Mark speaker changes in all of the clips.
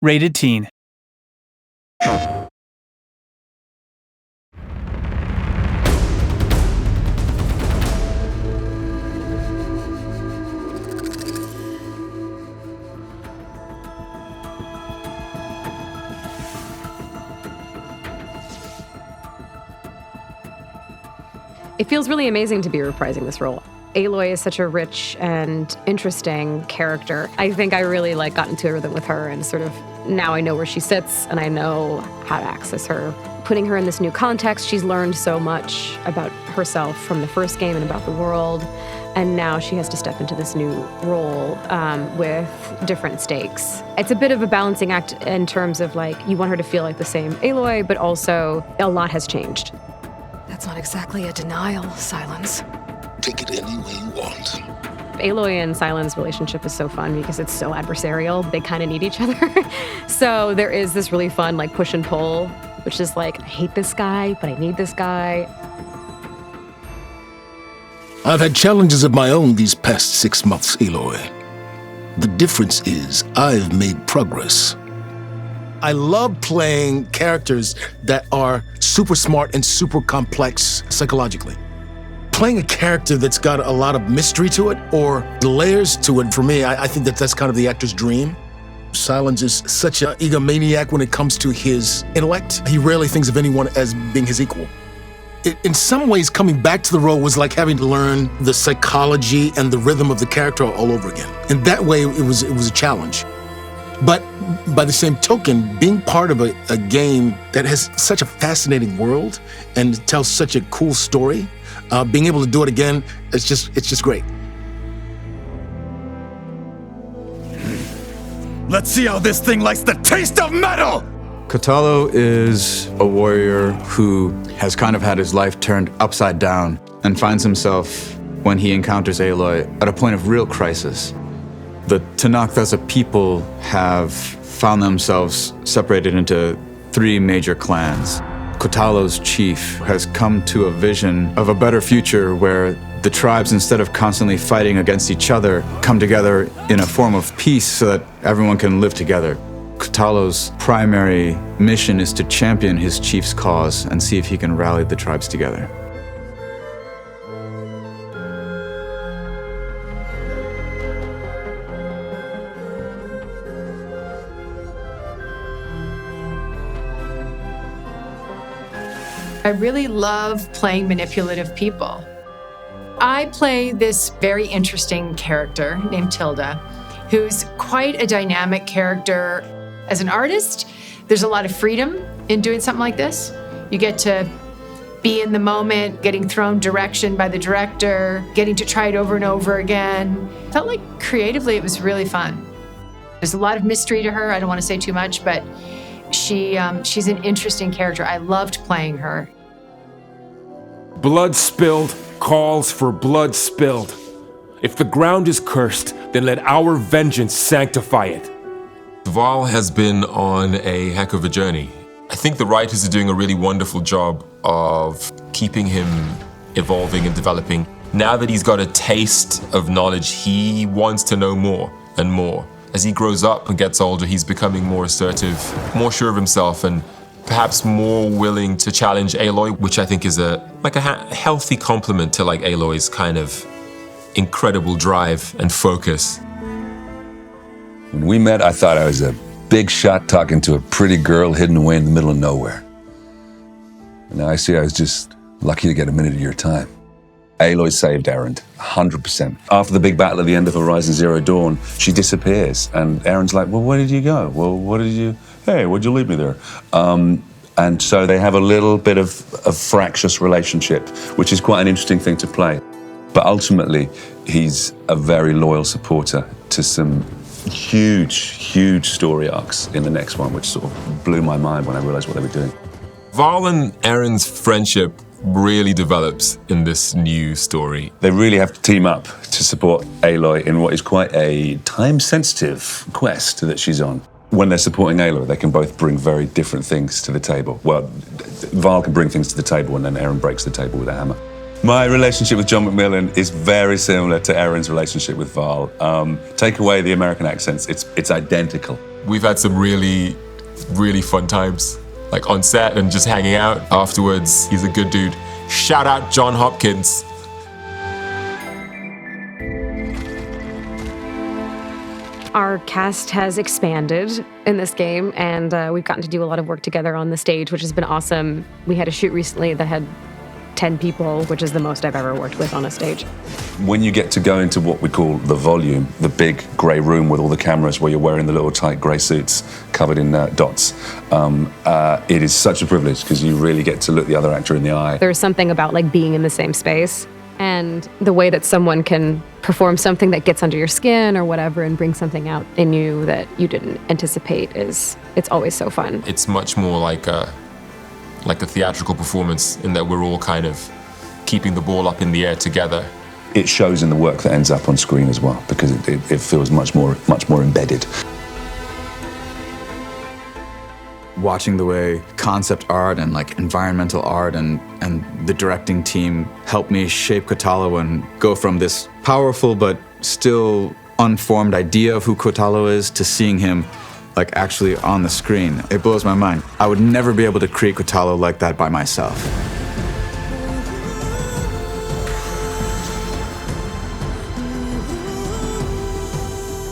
Speaker 1: Rated Teen.
Speaker 2: It feels really amazing to be reprising this role. Aloy is such a rich and interesting character. I think I really got into a rhythm with her, and sort of now I know where she sits and I know how to access her. Putting her in this new context, she's learned so much about herself from the first game and about the world, and now she has to step into this new role with different stakes. It's a bit of a balancing act in terms of you want her to feel like the same Aloy, but also a lot has changed.
Speaker 3: That's not exactly a denial, Silence.
Speaker 4: Take it any way you want.
Speaker 2: Aloy and Silence' relationship is so fun because it's so adversarial. They kind of need each other. So there is this really fun push and pull, which is I hate this guy, but I need this guy.
Speaker 4: I've had challenges of my own these past 6 months, Aloy. The difference is I've made progress. I love playing characters that are super smart and super complex psychologically. Playing a character that's got a lot of mystery to it or layers to it, for me, I think that's kind of the actor's dream. Silence is such an egomaniac when it comes to his intellect. He rarely thinks of anyone as being his equal. In some ways, coming back to the role was like having to learn the psychology and the rhythm of the character all over again. In that way, it was a challenge. But by the same token, being part of a game that has such a fascinating world and tells such a cool story, being able to do it again, it's just great.
Speaker 5: Let's see how this thing likes the taste of metal!
Speaker 6: Kotalo is a warrior who has kind of had his life turned upside down and finds himself, when he encounters Aloy, at a point of real crisis. The Tanakh as a people have found themselves separated into 3 major clans. Kotalo's chief has come to a vision of a better future where the tribes, instead of constantly fighting against each other, come together in a form of peace so that everyone can live together. Kotalo's primary mission is to champion his chief's cause and see if he can rally the tribes together.
Speaker 7: I really love playing manipulative people. I play this very interesting character named Tilda, who's quite a dynamic character. As an artist, there's a lot of freedom in doing something like this. You get to be in the moment, getting thrown direction by the director, getting to try it over and over again. Felt like creatively it was really fun. There's a lot of mystery to her. I don't want to say too much, but she's an interesting character. I loved playing her.
Speaker 8: Blood spilled calls for blood spilled. If the ground is cursed, then let our vengeance sanctify it.
Speaker 9: Val has been on a heck of a journey. I think the writers are doing a really wonderful job of keeping him evolving and developing. Now that he's got a taste of knowledge, he wants to know more and more. As he grows up and gets older, he's becoming more assertive, more sure of himself, and perhaps more willing to challenge Aloy, which I think is a healthy complement to Aloy's kind of incredible drive and focus.
Speaker 10: When we met, I thought I was a big shot talking to a pretty girl hidden away in the middle of nowhere. And now I see I was just lucky to get a minute of your time. Aloy saved Erend, 100%. After the big battle at the end of Horizon Zero Dawn, she disappears. And Erend's like, well, where did you go? Well, what'd you leave me there? And so they have a little bit of a fractious relationship, which is quite an interesting thing to play. But ultimately, he's a very loyal supporter to some huge story arcs in the next one, which sort of blew my mind when I realized what they were doing.
Speaker 9: Val and Erend's friendship really develops in this new story.
Speaker 10: They really have to team up to support Aloy in what is quite a time-sensitive quest that she's on. When they're supporting Aloy, they can both bring very different things to the table. Well, Val can bring things to the table, and then Erend breaks the table with a hammer. My relationship with John McMillan is very similar to Erend's relationship with Val. Take away the American accents, it's identical.
Speaker 9: We've had some really, really fun times, like on set and just hanging out afterwards. He's a good dude. Shout out John Hopkins.
Speaker 2: Our cast has expanded in this game, and we've gotten to do a lot of work together on the stage, which has been awesome. We had a shoot recently that had 10 people, which is the most I've ever worked with on a stage.
Speaker 10: When you get to go into what we call the volume, the big grey room with all the cameras where you're wearing the little tight grey suits covered in dots, it is such a privilege because you really get to look the other actor in the eye.
Speaker 2: There's something about like being in the same space and the way that someone can perform something that gets under your skin or whatever and bring something out in you that you didn't anticipate it's always so fun.
Speaker 9: It's much more like a theatrical performance in that we're all kind of keeping the ball up in the air together.
Speaker 10: It shows in the work that ends up on screen as well because it feels much more embedded.
Speaker 6: Watching the way concept art and like environmental art and the directing team helped me shape Kotalo and go from this powerful but still unformed idea of who Kotalo is to seeing him like actually on the screen. It blows my mind. I would never be able to create Kotalo like that by myself.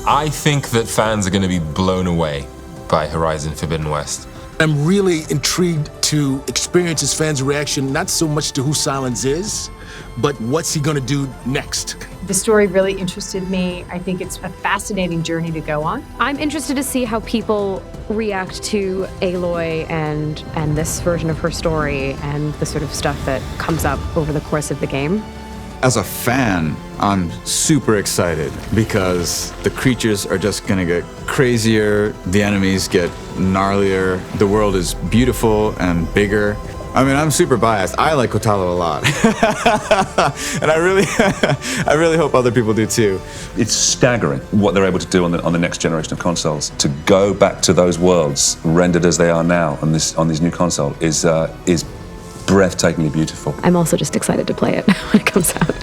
Speaker 9: I think that fans are going to be blown away by Horizon Forbidden West.
Speaker 4: I'm really intrigued to experience his fans' reaction, not so much to who Silence is, but what's he gonna do next?
Speaker 7: The story really interested me. I think it's a fascinating journey to go on.
Speaker 2: I'm interested to see how people react to Aloy and this version of her story and the sort of stuff that comes up over the course of the game.
Speaker 6: As a fan, I'm super excited because the creatures are just gonna get crazier, the enemies get gnarlier, the world is beautiful and bigger. I mean, I'm super biased. I like Kotalo a lot. And I really hope other people do too.
Speaker 10: It's staggering what they're able to do on the next generation of consoles. To go back to those worlds rendered as they are now on this new console is breathtakingly beautiful.
Speaker 2: I'm also just excited to play it when it comes out.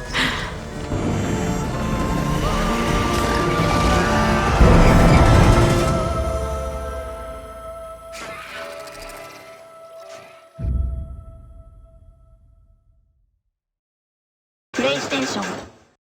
Speaker 1: PlayStation